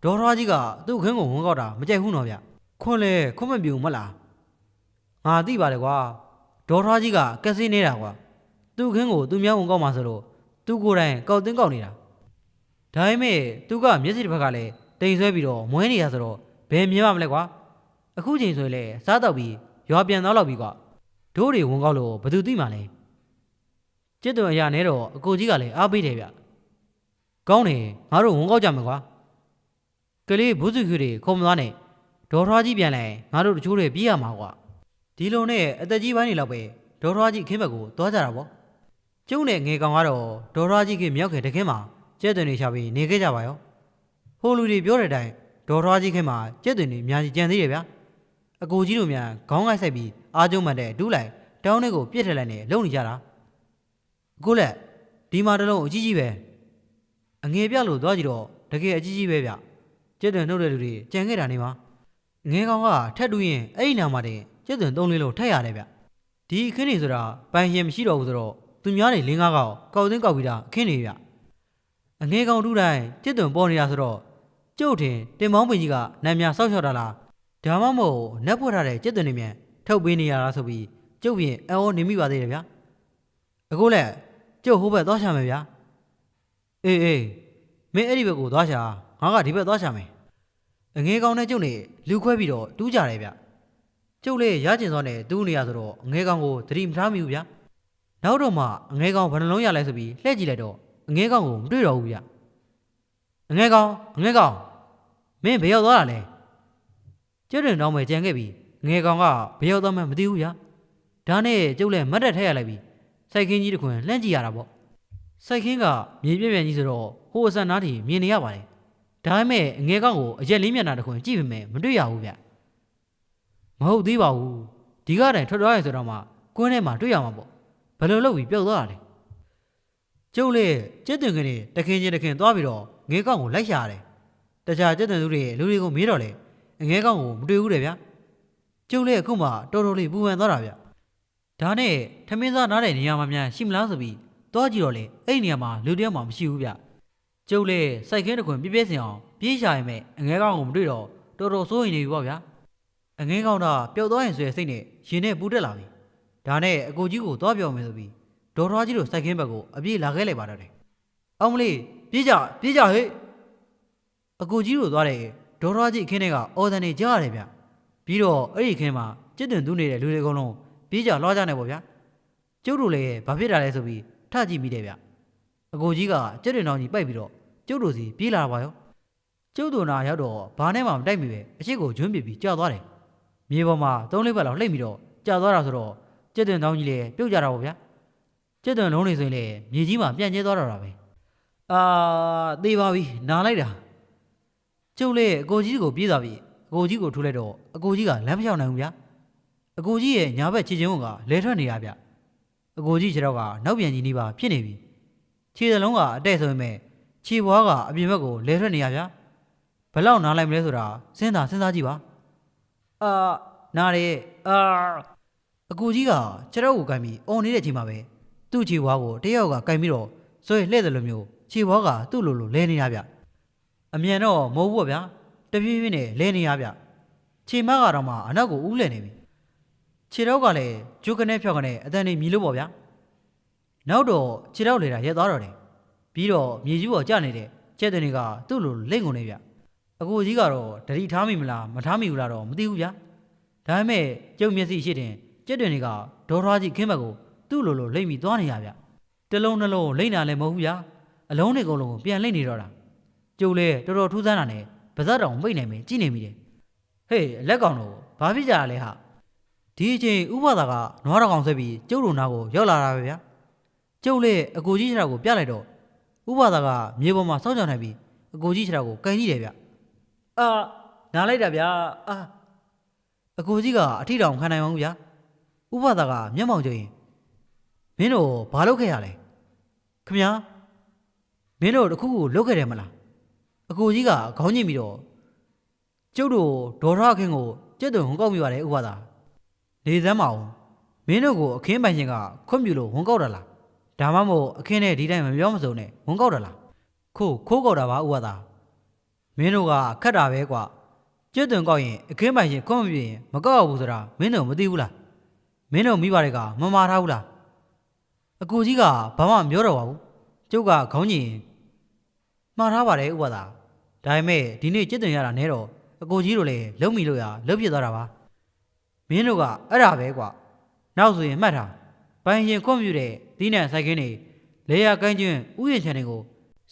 းဒေါ်ထွားကြီးကသူ့ခင်းကိုဝန်ကောက်တာမကြိုက်ဘူးနော်ဗျခွန်းလဲခွန်းမပြူမလားငါသိပါတယ်ကွာဒေါ်ထွားကြီးကကက်စီနေတာကွာသူ့ခင်းကိုသူများဝန်ကောက်မှာဆိုလို့သူကိုယ်တိုင်ကောက်တင်းကောက်နေတာဒါပေမဲ့သူကမျက်စိတစ်ဖက်ကလည်းတိမ်ဆွဲပြီးတော့မွဲနေရဆိုတော့ဘယ်မြင်ပါမလဲကွာအခုချိန်ဆိုရင်လေစားတော့ပြီးရွာပြန်သွားတော့ပြီကွာတို့တွေဝန်ကောက်လို့ဘယ်သူသိမှလဲကျစ်သွင်းအရာနဲ့တော့အကိုကြီးကလည်းအားပေးတယ်ဗျကောင်းတယ်ငါတို့ဝန်ကောက်ကြမယ်ကွာကလေးဘူးစုခွေတွေခုံမသွားနဲ့ဒေါ်ထွားကြီးပြန်လဲငါတို့တချို့တွေပြေးရမှာကွာဒီလိုနဲ့အသက်ကြီးပိုင်းနေလောက်ပဲဒေါ်ထွားကြီးခင်းဘက်ကိုသွားကြတာပေါ့ကျုံနဲ့ငယ်ကောင်ကတော့ဒေါ်ထွားကြီးခင်းမြောက်ခဲတခင်းမှာကျက်သွင်းနေရှာပြီးနေခဲ့ကြပါရောဟိုလူတွေပြောတဲ့အတိုင်းဒေါ်ထွားကြီးခင်းမှာကျက်သွင်းနေအများကြီးကြံသေးတယ်ဗျအကိုကြီးတို့များခေါင်းကိုက်ဆိုင်ပြီးအားကျုံမှန်တဲ့ဒူးလိုက်တောင်းတွေကိုပြစ်ထက်လိုက်နေလုံနေကြတာအခုလက်ဒီမှာတလုံးအကြီးကြီးပဲအငယ်ပြလို့သွားကြည့်တော့တကယ်အကြီးကြီးပဲဗျကျက်သွင်းနှုတ်တဲ့လူတွေကြံခဲ့တာနေမှာငယ်ကောင်ကထက်တူးရင်အဲ့ဒီနာမှာတင်ကျက်သွင်းသုံးလေးလို့ထက်ရတယ်ဗျဒီအခင်းနေဆိုတာပိုင်ရှင်မရှိတော့ဘူးဆိုတော့သူများတွေလင်းကားကောက်သိန်းကောက်ပြီးတာအခင်းနေဗျအငယ်ကောင်တူးတိုင်းကျက်သွင်းပေါ်နေတာဆိုတော့ကျုပ်ထင်တင်မောင်းပင်ကြီးကနမ်းများစောက်ချော့တာလားဒါမှမဟုတ်နက်ဖွက်ထားတဲ့ကျက်သွင်းနေမြန်ထုတ်ပေးနေရတာဆိုပြီးကျုပ်ပြင်အော်နေမိပါသေးတယ်ဗျအခုလက်ကျုပ်ဟိုဘက်သွားချမယ်ဗျာအေးမင်းအဲ့ဒီဘက်ကိုသွားချငါကဒီဘက်သွားချမယ်အငယ်ကောင်နဲ့ကျုပ်နေလူခွဲပြီးတော့တူးကြတယ်ဗျကျုပ်လေးရကျင်စောနဲ့တူးနေရဆိုတော့အငယ်ကောင်ကိုသတိမထားမိဘူးဗျနောက်တော့မှအငယ်ကောင်ဘယ်နှလုံးရလဲဆိုပြီးလှည့်ကြည့်လိုက်တော့အငယ်ကောင်ကိုမတွေ့တော့ဘူးဗျအငယ်ကောင်မင်းဘယ်ရောက်သွားတာလဲကျုပ်တင်တောင်းမယ်ကြံခဲ့ပြီငယ်ကောင်ကဘယ်ရောက်သွားမှမသိဘူးဗျဒါနဲ့ကျုပ်လည်းမတ်တက်ထည့်ရလိုက်ပြီစိုက်ခင်းကြီးတစ်ခွင်လှမ်းကြည့်ရတာပေါ့စိုက်ခင်းကမြေပြည့်ပြန်ကြီးဆိုတော့ဟိုအဆန်နားထီမြင်နေရပါတယ်ဒါပေမဲ့အငယ်ကောင်ကိုအရက်လေးမျက်နှာတစ်ခွင်ကြည့်ပေမဲ့မတွေ့ရဘူးဗျမဟုတ်သေးပါဘူးဒီကတိုင်ထွက်သွားရဆိုတော့မှကွင်းထဲမှာတွေ့ရမှာပေါ့ဘယ်လိုလုပ်ပြီးပျောက်သွားတာလဲကျုပ်လေးကျက်သွင်းခင်းနေတခင်ချင်းတခင်သွားပြီးတော့ငယ်ကောင်ကိုလိုက်ရှာရတယ်တခြားကျက်သွင်းသူတွေလူတွေကိုမေးတော့လေအငယ်ကောင်ကိုမတွေ့ဘူးတဲ့ဗျကျုပ်လေးအခုမှတော်တော်လေးပူပန်သွားတာဗျဒါနဲ့ထမင်းစားနားတဲ့နေရာမှာများရှိမလားဆိုပြီးသွားကြည့်တော့လေအဲ့ဒီနေရာမှာလူတယောက်မှမရှိဘူးဗျကျုပ်လေးစိုက်ခင်းတစ်ခွင်ပြည့်ပြည့်စင်အောင်ပြေးရှာရင်မဲ့အငယ်ကောင်ကိုမတွေ့တော့တော်တော်စိုးရိမ်နေပြီပေါ့ဗျာအငယ်ကောင်တော့ပျောက်သွားရင်ဆိုရစိတ်နဲ့ရင်နဲ့ပူတက်လာပြီဒါနဲ့အကိုကြီးကိုသွားပြောမယ်ဆိုပြီးဒေါ်ထွားကြီးတို့စိုက်ခင်းဘက်ကိုအပြေးလာခဲ့လိုက်ပါတော့တယ်အောင်မလေးပြေးကြဟဲ့အကိုကြီးတို့သွားတယ်ဒေါ်ထွားကြီးအခင်းထဲကအော်တန်နေကြားရတယ်ဗျပြီးတော့အဲ့ဒီအခင်းမှာကျစ်သွင်းသူနေတဲ့လူတွေအကုန်လုံးပြေးကြလွှားကြနေပေါ့ဗျာကျုပ်တို့လည်းဘာဖြစ်တာလဲဆိုပြီးထကြည့်မိတယ်ဗျအကိုကြီးကကျစ်တွင်တော်ကြီးပိုက်ပြီးတော့ကျုပ်တို့စီပြေးလာပါရောကျုပ်တို့နာရောက်တော့ဘာနဲ့မှမတိုက်မိပဲအရှိကိုကျွန်းပြပြီးကြာသွားတယ်မြေပေါ်မှာ3-4ဘက်လောက်လှိမ့်ပြီးတော့ကြာသွားတာဆိုတော့ကျစ်သွင်းတော်ကြီးလည်းပြုတ်ကြတာပေါ့ဗျာကျစ်သွင်းလုံးနေဆိုရင်လည်းမြေကြီးမှာပြန့်ကျဲသွားတော့တာပဲသေပါပြီနားလိုက်တာကျုပ်လည်းအကိုကြီးကိုပြေးသွားပြီအကိုကြီးကိုထိုးလိုက်တော့အကိုကြီးကလမ်းမလျှောက်နိုင်ဘူးဗျာအကိုကြီးရဲ့ညာဘက်ခြေချင်းကလဲထွက်နေရဗျအကိုကြီးခြေတော့ကနောက်ပြန်ကြီးနေပါဖြစ်နေပြီခြေစလုံးကအတဲ့ဆိုပေမဲ့ခြေဘွားကအပြင်ဘက်ကိုလဲထွက်နေရဗျဘယ်လောက်နားလိုက်မလဲဆိုတာစဉ်းစားကြည့်ပါနားရဲအကူကြီးကခြေတော့ကိုကင်ပြီးអော်နေတဲ့အချိန်မှာပဲသူ့ခြေဘွားကိုတယောက်ကကင်ပြီးတော့ဆွဲလှည့်တယ်လို့မျိုးခြေဘွားကသူ့လိုလဲနေရဗျအမြန်တော့မဟုတ်ဘူးဗျာတပြေးပြေးနဲ့လဲနေရဗျခြေမကတော့မှအနောက်ကိုဦးလဲနေပြီခြေတော့ကလည်းဂျုကနေဖြောက်ကနေအတန်နေမြည်လို့ပေါ့ဗျာနောက်တော့ခြေတော့လေတာရက်သွားတော့တယ်ပြီးတော့မြေကြီးပေါ်ကျနေတဲ့ကျက်တဲ့တွေကသူ့လိုလိမ့်ကုန်နေဗျ အကိုကြီးကတော့တတိထားမိမလားမထားမိဘူးလားတော့မသိဘူးဗျာဒါပေမဲ့ကျုပ်မျက်စိရှိတင်ကြက်တွင်တွေကဒေါ်ထွားကြီးခင်းဘက်ကိုသူ့လိုလိမ့်ပြီးသွားနေရဗျတလုံးနှလုံးလိမ့်တာလည်းမဟုတ်ဘူးဗျာအလုံးတွေကုန်လုံးကိုပြန်လိမ့်နေတော့တာကျုပ်လည်းတော်တော်ထူးဆန်းတာနဲ့ပါဇက်တောင်မိတ်နိုင်မယ်ကြည့်နေမိတယ်ဟေးလက်ကောင်တို့ဘာဖြစ်ကြတာလဲဟာဒီအချိန်ဥပဒါကနွားတော်ကောင်ဆွဲပြီးကျုပ်တို့နားကိုရောက်လာတာပဲဗျာကျုပ်လည်းအကိုကြီးခြေထောက်ကိုပြလိုက်တော့ဥပဒါကမြေပေါ်မှာစောင့်ကြောင်နေပြီးအကိုကြီးခြေထောက်ကိုကန်ကြည့်တယ်ဗျအာနားလိုက်တာဗျာအာအကိုကြီးကအထီတောင်ခံနိုင်အောင်ဗျာဥပဒါကမျက်မှောင်ကျရင်မင်းတို့ဘာလုပ်ခဲ့ရလဲခမညာမင်းတို့တခုခုလုပ်ခဲ့တယ်မလားအကိုကြီးကခေါင်းညှိပြီးတော့ကျုပ်တို့ဒေါ်ရခင်းကိုကျက်သွင်းဝန်ကောက်မိပါတယ်ဥပဒါနေစမ်းမအောင်မင်းတို့ကိုအခင်းပိုင်ရှင်ကခွင့်ပြုလို့ဝန်ကောက်တာလားဒါမှမဟုတ်အခင်းနဲ့ဒီတိုင်းမပြောမစုံနဲ့ဝန်ကောက်တာလားခိုးကောက်တာပါဥပဒါမင်းတို့ကခတ်တာပဲကွာကျက်သွင်းကောက်ရင်အခင်းပိုင်ရှင်ခွင့်မပြုရင်မကောက်ဘူးဆိုတာမင်းတို့မသိဘူးလားမင်းတို့မိပါတယ်ကမမာထားဘူးလားအကိုကြီးကဘာမှမပြောတော့ပါဘူးကျုပ်ကခေါင်းညင်မှားထားပါတယ်ဥပဒါဒါပေမဲ့ဒီနေ့ကျက်သွင်းရတာနဲ့တော့အကိုကြီးတို့လည်းလုံးမိလို့ရလုံးပြစ်သွားတာပါမင်းတို့ကအဲ့ဒါပဲကွာနောက်ဆိုရင်မှတ်ထားပိုင်ရင်ခွင့်ပြုတဲ့ဒီနဲ့စိုက်ခင်းတွေလေယာကိုင်းကျွန်းဥယျာဉ်ခြံတွေကို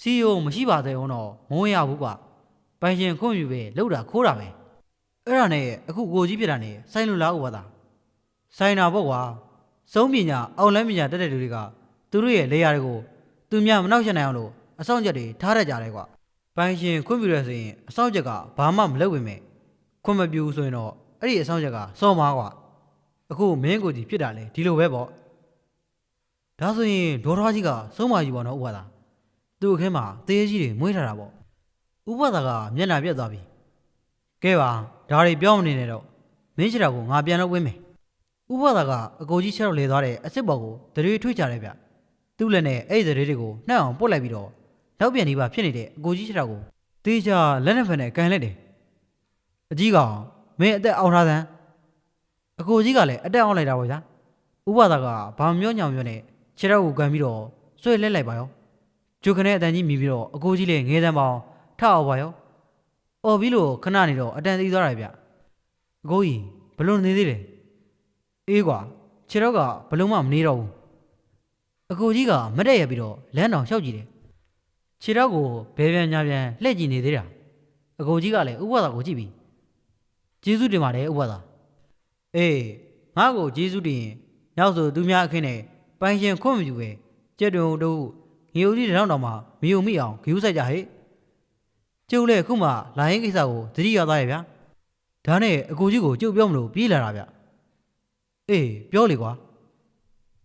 စီယိုမရှိပါသေးဘူးတော့မဝင်ရဘူးကွာပိုင်ရင်ခွင့်ပြုပဲလောက်တာခိုးတာပဲအဲ့ဒါနဲ့အခုကိုကြီးပြတာနဲ့ဆိုင်လို့လားဥပဒါဆိုင်တာပေါ့ကွာစုံးပညာအောက်လန်းပညာတက်တဲ့လူတွေကသူတို့ရဲ့လေယာတွေကိုသူများမနှောက်ယှက်နိုင်အောင်လို့အဆောင်ချက်တွေထားရကြတယ်ကွာပိုင်ရှင်ခွင့်ပြုရဆိုရင်အဆောင်ချက်ကဘာမှမလုပ်ဝင်မဲ့ခွင့်မပြုဆိုရင်တော့အဲ့ဒီအဆောင်ချက်ကစော်မားကွာအခုမင်းကိုကြီးဖြစ်တာလေဒီလိုပဲပေါ့ဒါဆိုရင်ဒေါ်ထွားကြီးကဆုံးမယူပါတော့ဥပဒါသူ့အခင်းမှာသေးကြီးတွေမွေးထားတာပေါ့ဥပဒါကမျက်နှာပြက်သွားပြီကဲပါဒါတွေပြောမနေနဲ့တော့မင်းချစ်တော်ကိုငါပြန်တော့ဝင်းမယ်ဥပဒါကအကိုကြီးချက်တော့လေသွားတဲ့အစ်စ်ပေါ်ကိုတရေထွေးကြတယ်ဗျသူ့လက်နဲ့အဲ့ဒီတရေတွေကိုနှက်အောင်ပုတ်လိုက်ပြီးတော့နောက်ပြန်နေပါဖြစ်နေတဲ့အကိုကြီးချက်တော်ကိုတေးချလက်နဲ့ဖက်နဲ့ကန်လိုက်တယ်အကြီးကောင်မင်းအသက်အောင်ထားစမ်းအကိုကြီးကလည်းအတက်အောင်လိုက်တာပေါ့ဗျာဥပဒါကဘာမျောညောင်မျောနဲ့ခြေထောက်ကိုကန်ပြီးတော့ဆွဲလဲလိုက်ပါရောကျုပ်ခနဲ့အတန်ကြီးမြည်ပြီးတော့အကိုကြီးလည်းငဲစမ်းပေါင်းထအောင်ပါရောအော်ပြီးလို့ခဏနေတော့အတန်သေးသွားတယ်ဗျအကိုကြီးဘလို့နေသေးတယ်အေးကွာခြေထောက်ကဘလုံးမမနေတော့ဘူးအကိုကြီးကမတက်ရပြီးတော့လမ်းတော်လျှောက်ကြည့်တယ်ခြေထောက်ကိုဘဲပြန်ညာပြန်လှည့်ကြည့်နေသေးတာအကိုကြီးကလည်းဥပဒါကိုကြည့်ပြီးကျေးဇူးတင်ပါတယ်ဥပဒါအေးငါ့ကိုကျေးဇူးတင်ရင်နောက်ဆိုသူများအခင်းနဲ့ပိုင်ရှင်ခွင့်မယူပဲကျက်တုံတို့ငရုတ်ကြီးတောင်မှမယုံမိအောင်ဂယူးဆိုင်ကြဟဲ့ကျုပ်လည်းအခုမှလာရင်ကိစ္စကိုသတိရသားရဲ့ဗျာဒါနဲ့အကိုကြီးကိုကျုပ်ပြောမလို့ပြေးလာတာဗျအေးပြောလေကွာ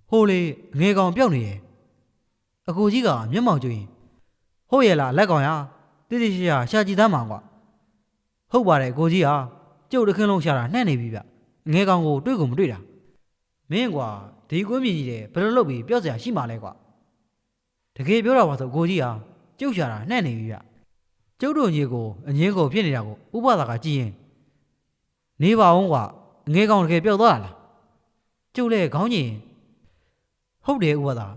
ဟိုလေငယ်ကောင်ပြောက်နေတယ်အကိုကြီးကမျက်မှောင်ကျွင်းဟုတ်ရဲ့လားလက်ကောင်ရတိတိကျကျရှာကြည့်သားမှာကွာဟုတ်ပါတယ်အကိုကြီးဟာကျုပ်တခင်းလုံးရှာတာနှဲ့နေပြီဗျငယ်ကောင်ကိုတွေ့ကိုမတွေ့တာမင်းကွာဒီကွင်းမြင်ကြီးတယ်ဘယ်လိုလုပ်ပြီးပြောစရာရှိမှလဲကွာတကယ်ပြောတာပါဆိုအကိုကြီးဟာကျုပ်ရှာတာနှဲ့နေပြီဗျကျုပ်တို့ညီကိုအငင်းကိုဖြစ်နေတာကိုဥပဒါကကြည့်ရင်နေပါအောင်ကွာငယ်ကောင်တကယ်ပြောက်သွားတာလားကျုပ်လည်းခေါင်းညင်ဟုတ်တယ်ဥပဒါ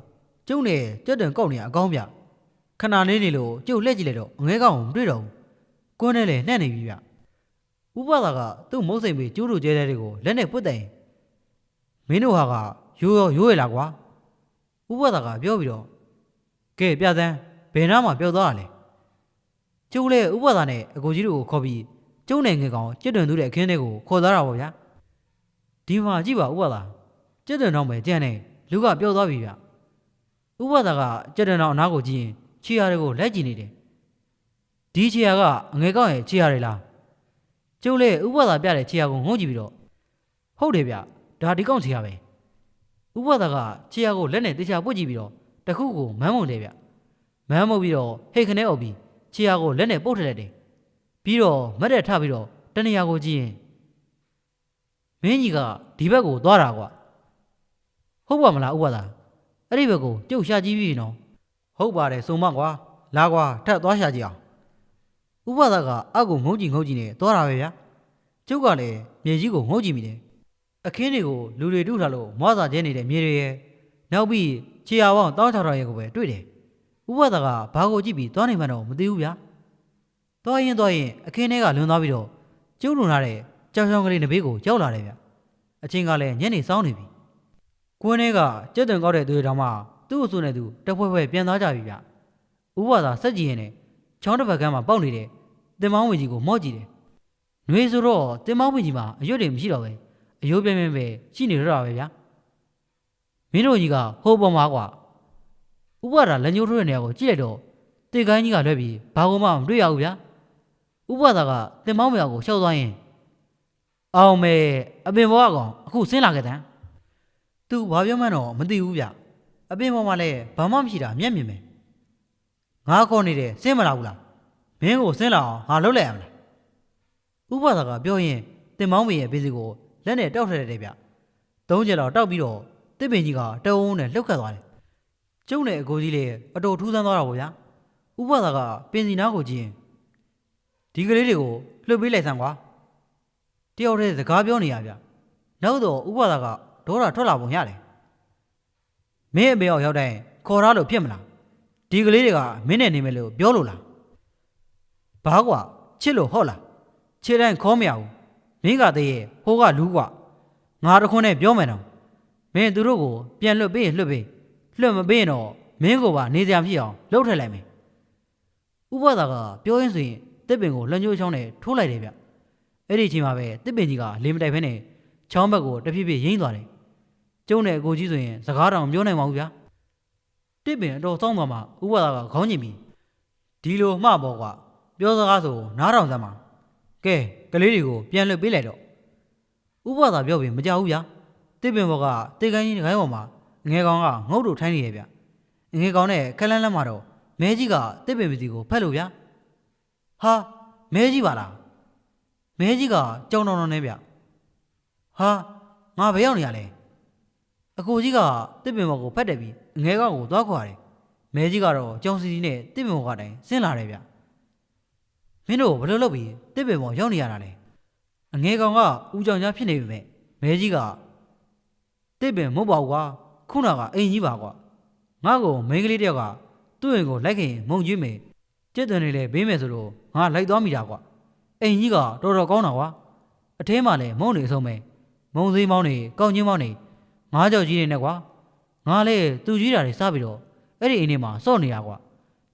ကျုပ်နဲ့ကြက်တံကောက်နေအကောင်းဗျခဏနေနေလို့ကျုပ်လှည့်ကြည့်လိုက်တော့ငဲကောင်ကိုမတွေ့တော့ဘူးကွန်းနဲ့လည်းနှဲ့နေပြီဗျဥပဒါကသူ့မုတ်စိမ်ပြီးကျိုးတို့ကျဲတဲ့တွေကိုလက်နဲ့ပွတ်တိုင်မင်းတို့ဟာကရိုးရလားကွာဥပဒါကပြောပြီးတော့ကဲပြသန်းဘယ်နားမှာပြောသွားတာလဲကျုပ်လည်းဥပဒါနဲ့အကိုကြီးတို့ကိုခေါ်ပြီးကျုံနဲ့ငယ်ကောင်ကြက်တွင်သူတဲ့အခင်းတွေကိုခေါ်သွားတာပေါ့ဗျာဒီမှာကြည့်ပါဥပဒါကြက်တွင်တော့ပဲကြံ့နေလူကပြောသွားပြီဗျဥပဒါကကြက်တွင်တော့အနားကိုကြည့်ရင်ခြေရတွေကိုလက်ကြည့်နေတယ်ဒီခြေရကငယ်ကောင်ရဲ့ခြေရတွေလားကျုပ်လည်းဥပဒါပြတဲ့ခြေရကိုငုံကြည့်ပြီးတော့ဟုတ်တယ်ဗျဒါဒီကောင်ခြေရပဲဥပဒါကခြေရကိုလက်နဲ့တေချာပုတ်ကြည့်ပြီးတော့တခုကိုမမ်းမုံတယ်ဗျမမ်းမုံပြီးတော့ဟိတ်ခနဲအုပ်ပြီးခြေရကိုလက်နဲ့ပုတ်ထလိုက်တယ်ပြီးတော့မတ်တက်ထပြီးတော့တနေရာကိုကြည့်ရင်မင်းကြီးကဒီဘက်ကိုသွားတာကွာဟုတ်ပါမလားဥပဒါအဲ့ဒီဘက်ကိုကျုပ်ရှာကြည့်ပြီနော်ဟုတ်ပါတယ်စုံမကွာလာကွာထပ်သွားရှာကြည့်အောင်ဥပဒါကအောက်ကိုငုံကြည့်နဲ့သွားတာပဲဗျာကျုပ်ကလည်းမြေကြီးကိုငုံကြည့်မိတယ်အခင်းတွေကိုလူတွေတုထားလို့မွားစာကျဲနေတဲ့မြေတွေရဲ့နောက်ပြီးခြေရပေါင်းတောင်းချော်တော်ရဲ့ကိုပဲတွေ့တယ်ဥပဒါကဘာကိုကြည့်ပြီးသွားနေမှတော့မသိဘူးဗျာ သွားရင်အခင်းထဲကလွန်သွားပြီးတော့ကျုပ်လွန်လာတဲ့ကြောင်ချောင်းကလေးတစ်ဘေးကိုရောက်လာတယ်ဗျအချင်းကလည်းညနေစောင်းနေပြီကွင်းထဲကကြက်သွန်ကောက်တဲ့သူတွေတောင်မှသူ့အဆူနဲ့သူတဖွဲဖွဲပြန်သွားကြပြီဗျဥပသာစက်ကြည့်ရင်လည်းချောင်းတစ်ဖက်ကမ်းမှာပေါက်နေတဲ့တင်မောင်းဝင်ကြီးကိုမော့ကြည့်တယ်။နှွေဆိုတော့တင်မောင်းဝင်ကြီးမှာအရွက်တွေမရှိတော့ပဲအယိုးပြင်းပြင်းပဲရှိနေတော့တာပဲဗျာ။မင်းတို့ကြီးကဟိုးပေါ်မှာကွာဥပဒါလက်ညှိုးထိုးတဲ့နေရာကိုကြည့်လိုက်တော့တေကိုင်းကြီးကလွှဲပြီးဘာမှမတွေ့ရဘူးဗျာ။ဥပဒါကတင်မောင်းမြောက်ကိုရှောက်သွားရင်အောင်မဲအပင်ဘောကောင်အခုဆင်းလာခဲ့တဲ့။သူဘာပြောမှန်းတော့မသိဘူးဗျ။အပင်ပေါ်မှာလည်းဘာမှမရှိတာမျက်မြင်ပဲ။ငါခေါ်နေတယ်ဆင်းမလာဘူးလားမင်းကိုဆင်းလာအောင်ငါလှုပ်လိုက်ရမလားဥပဒါကပြောရင်တင်မောင်းမေရဲ့ဘေးစီကိုလက်နဲ့တောက်ထည့်တယ်ဗျသုံးချက်လောက်တောက်ပြီးတော့တစ်ပင်ကြီးကတအုံးနဲ့လှုပ်ခတ်သွားတယ်ကျုပ်နဲ့အကိုကြီးလည်းအတော်ထူးဆန်းသွားတာပေါ့ဗျာဥပဒါကပင်စီနားကိုကြည့်ရင်ဒီကလေးတွေကိုလှုပ်ပေးလိုက်စမ်းကွာတယောက်တည်းစကားပြောနေရဗျနောက်တော့ဥပဒါကဒေါသထွက်လာပုံရတယ်မင်းအမေရောက်တိုင်းခေါ်ထားလို့ဖြစ်မလားဒီကလေးတွေကမင်းနဲ့နေမယ်လို့ပြောလို့လားဘာကွာချစ်လို့ဟုတ်လားခြေတိုင်းခေါ်မရဘူးမင်းကတည်းရဲ့ဟိုကလူကွာငါတခွန်းနဲ့ပြောမယ်တော့မင်းသူတို့ကိုပြန်လွတ်ပေးရင်လွတ်ပေးလွတ်မပေးရင်တော့မင်းကိုပါနေစရာဖြစ်အောင်လှုပ်ထည့်လိုက်မယ်ဥပဒါကပြောရင်းဆိုရင်တစ်ပင်ကိုလက်ညှိုးချောင်းနဲ့ထိုးလိုက်တယ်ဗျအဲ့ဒီအချိန်မှာပဲတစ်ပင်ကြီးကလေမတိုက်ဖဲနဲ့ချောင်းဘက်ကိုတဖြည်းဖြည်းရိမ့်သွားတယ်ကျုံနဲ့အကိုကြီးဆိုရင်စကားတောင်ပြောနိုင်မှာဘူးဗျတစ်ပင်အတော်စောင်းသွားမှဥပဒါကခေါင်းညင်ပြီးဒီလိုမှပေါ့ကွာပြောစကားဆိုနားထောင်စမ်းပါကဲကလေးတွေကိုပြန်လွတ်ပေးလိုက်တော့ဥပဒါပြောပြီးမကြောက်ဘူးဗျာတစ်ပင်ဘောကတေကိုင်းကြီးခိုင်းပေါ်မှာငယ်ကောင်ကငုတ်တို့ထိုင်းနေရဲ့ဗျငယ်ကောင်နဲ့ခက်လန်းလန်းမှာတော့မဲကြီးကတစ်ပင်ပစီကိုဖက်လို့ဗျာဟာမဲကြီးပါလားမဲကြီးကကြောင်တော်တော်နဲ့ဗျဟာငါဘယ်ရောက်နေရလဲအကိုကြီးကတစ်ပင်ဘောကိုဖက်တယ်ပြီးငယ်ကောင်ကိုသွားခွာတယ်မဲကြီးကတော့ကြောင်စီစီနဲ့တစ်ပင်ဘောကတိုင်ဆင်းလာတယ်ဗျမင်းတို့ဘယ်လိုလုပ်ပြီးတစ်ပင်ပေါ်ရောက်နေရတာလဲအငယ်ကောင်ကဦးကြောင်ကြားဖြစ်နေပြီမဲ့မဲကြီးကတစ်ပင်မဟုတ်ပါဘူးကွာခုနကအိမ်ကြီးပါကွာငါ့ကိုမိန်းကလေးတယောက်ကသူ့အိမ်ကိုလိုက်ခင်မုံကျွေးမယ်ကျက်သွန်တွေလည်းဘေးမယ်ဆိုတော့ငါလိုက်သွားမိတာကွာအိမ်ကြီးကတော်တော်ကောင်းတာကွာအထဲမှာလည်းမုံနေအဆုံးပဲမုံသေးမောင်းနေကောင်းချင်းမောင်းနေငါးကြောက်ကြီးတွေနဲ့ကွာငါလည်းသူကြီးတာတွေစားပြီးတော့အဲ့ဒီအိမ်ထဲမှာစော့နေရကွာ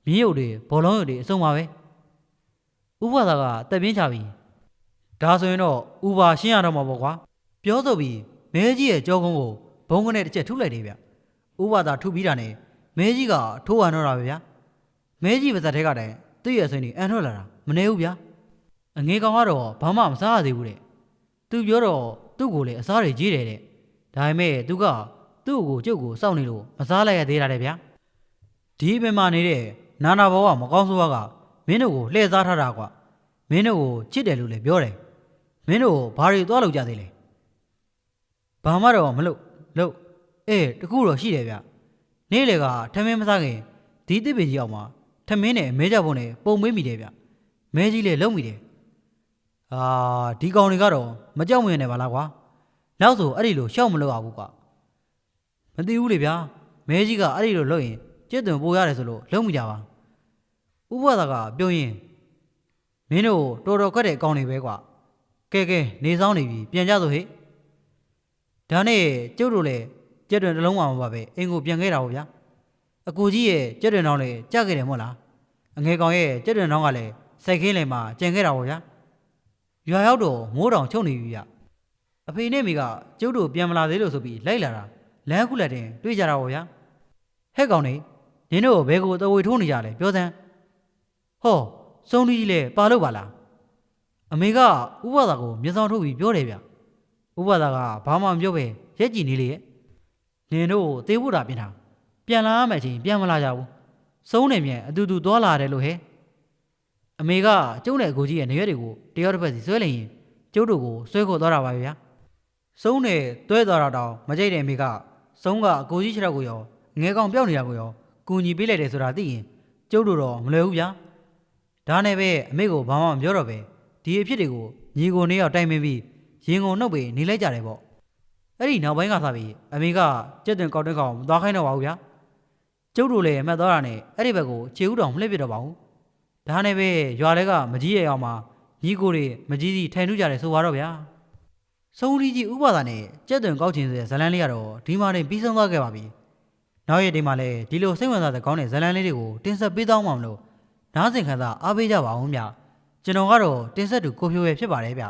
မြင်းရုပ်တွေဘောလုံးရုပ်တွေအဆုံးပါပဲဥပဒါကတက်ပြင်းချပြီဒါဆိုရင်တော့ဥပါရှင်းရတော့မှာပေါ့ကွာပြောဆိုပြီးမဲကြီးရဲ့ကြောကုန်းကိုဘုံကနေတစ်ချက်ထုလိုက်တယ်ဗျဥပဒါထုပြီးတာနဲ့မဲကြီးကထိုးဟန်တော့တာပဲဗျမဲကြီးပါဇက်ထဲကတိုင်သူ့ရဲ့ဆွေးနေအန်ထွက်လာတာမနေဘူးဗျအငေကောင်ကတော့ဘာမှမစားရသေးဘူးတဲ့သူပြောတော့သူ့ကိုလည်းအစားတွေကြီးတယ်တဲ့ဒါပေမဲ့သူကသူ့ကိုကျုပ်ကိုစောင့်နေလို့မစားလိုက်ရသေးတာတဲ့ဗျဒီအပင်မှာနေတဲ့နာနာဘောကမကောင်းဆိုးကမင်းတို့ကိုလှည့်စားထားတာကွာမင်းတို့ကိုချစ်တယ်လို့လည်းပြောတယ်မင်းတို့ဘာတွေသွားလို့ကြသေးလဲဘာမှတော့မလို့တခုတော့ရှိတယ်ဗျနေ့လေကထမင်းမစားခင်ဒီတစ်ပင်ကြီးအောင်မှာထမင်းနဲ့မဲကြပုံနဲ့ပုံမေးမိတယ်ဗျမဲကြီးလည်းလုံးမိတယ်ဒီကောင်တွေကတော့မကြောက်မရွံ့နဲ့ပါလားကွာနောက်ဆိုအဲ့ဒီလိုရှောက်မလို့ရဘူးကွာမသိဘူးလေဗျာမဲကြီးကအဲ့ဒီလိုလုပ်ရင်ကျက်သွန်ပို့ရတယ်ဆိုလို့လုံးမိကြပါဥပဒါကပြောရင်မင်းတို့တော်တော်ခက်တဲ့အကောင်တွေပဲကွာကဲနေဆောင်နေပြီပြန်ကြဆိုဟဲ့ဒါနဲ့ကျုပ်တို့လည်းကျက်တွင်တစ်လုံးမှမပါပဲအင်ကိုပြန်ခဲ့တာပေါ့ဗျာအကူကြီးရဲ့ကျက်တွင်တောင်းလည်းကြခဲ့တယ်မို့လားအငယ်ကောင်ရဲ့ကျက်တွင်တောင်းကလည်းစိုက်ခင်းလယ်မှာကြံခဲ့တာပေါ့ဗျာရွာရောက်တော့မိုးတောင်ချုံနေပြီဗျအဖေနဲ့မိကကျုပ်တို့ပြန်မလာသေးလို့ဆိုပြီးလိုက်လာတာလမ်းခုလက်တင်တွေ့ကြတာပေါ့ဗျာဟဲ့ကောင်နေနင်တို့ဘယ်ကိုတဝေထိုးနေကြလဲပြောစမ်းဟောစုံကြီးလည်းပါလို့ပါလားအမေကဥပဒါကိုမျက်စောင်းထုတ်ပြီးပြောတယ်ဗျဥပဒါကဘာမှမပြောပဲရက်ကြည့်နေလေရဲ့နင်တို့သေဖို့တာပြင်တာပြန်လာမှအချိန်ပြန်မလာကြဘူးစုံးနေမြန်အတူတူသွားလာတယ်လို့ဟဲ့အမေကကျုံးတဲ့အကိုကြီးရဲ့နေရွက်တွေကိုတယောက်တစ်ဖက်စီဆွဲလိုက်ရင်ကျုပ်တို့ကိုဆွဲခေါ်သွားတာပါဗျာစုံးနေတွဲသွားတာတောင်မကြိုက်တဲ့အမေကစုံးကအကိုကြီးခြေထောက်ကိုရောငဲကောင်ပြောက်နေတာကိုရောကူညီပေးလိုက်တယ်ဆိုတာသိရင်ကျုပ်တို့တော့မလွယ်ဘူးဗျာဒါနဲ့ပဲအမေကိုဘာမှမပြောတော့ပဲဒီအဖြစ်တွေကိုညီကိုနေရောက်တိုင်ပင်ပြီးရင်ကုန်နှုတ်ပြီးနေလိုက်ကြတယ်ပေါ့အဲ့ဒီနောက်ပိုင်းကစပြီးအမေကကြက်သွန်ကောက်တဲ့ကောင်မသွားခိုင်းတော့ပါဘူးဗျာကျုပ်တို့လည်းအမှတ်သွားတာနဲ့အဲ့ဒီဘက်ကိုခြေဥတော်မလှည့်ပြတော့ပါဘူး ဒါနဲ့ပဲရွာတွေကမကြီးရဲ့အောင်မှာညီကိုတွေမကြီးစီထိုင်ထူးကြတယ်ဆိုပါတော့ဗျာစုံလီကြီးဥပဒါနဲ့ကြက်သွန်ကောက်ချင်ဆိုတဲ့ဇလန်းလေးကတော့ဒီမှာနေပြီးဆုံးသွားခဲ့ပါပြီနောက်ရက်ဒီမှာလည်းဒီလိုစိတ်ဝင်စားတဲ့ကောင်းတဲ့ဇလန်းလေးတွေကိုတင်ဆက်ပေးသွားမှာမလို့နားဆင်ခံစားအားပေးကြပါအောင်ဗျကျွန်တော်ကတော့တင်ဆက်သူကိုဖြိုးပဲဖြစ်ပါတယ်ဗျ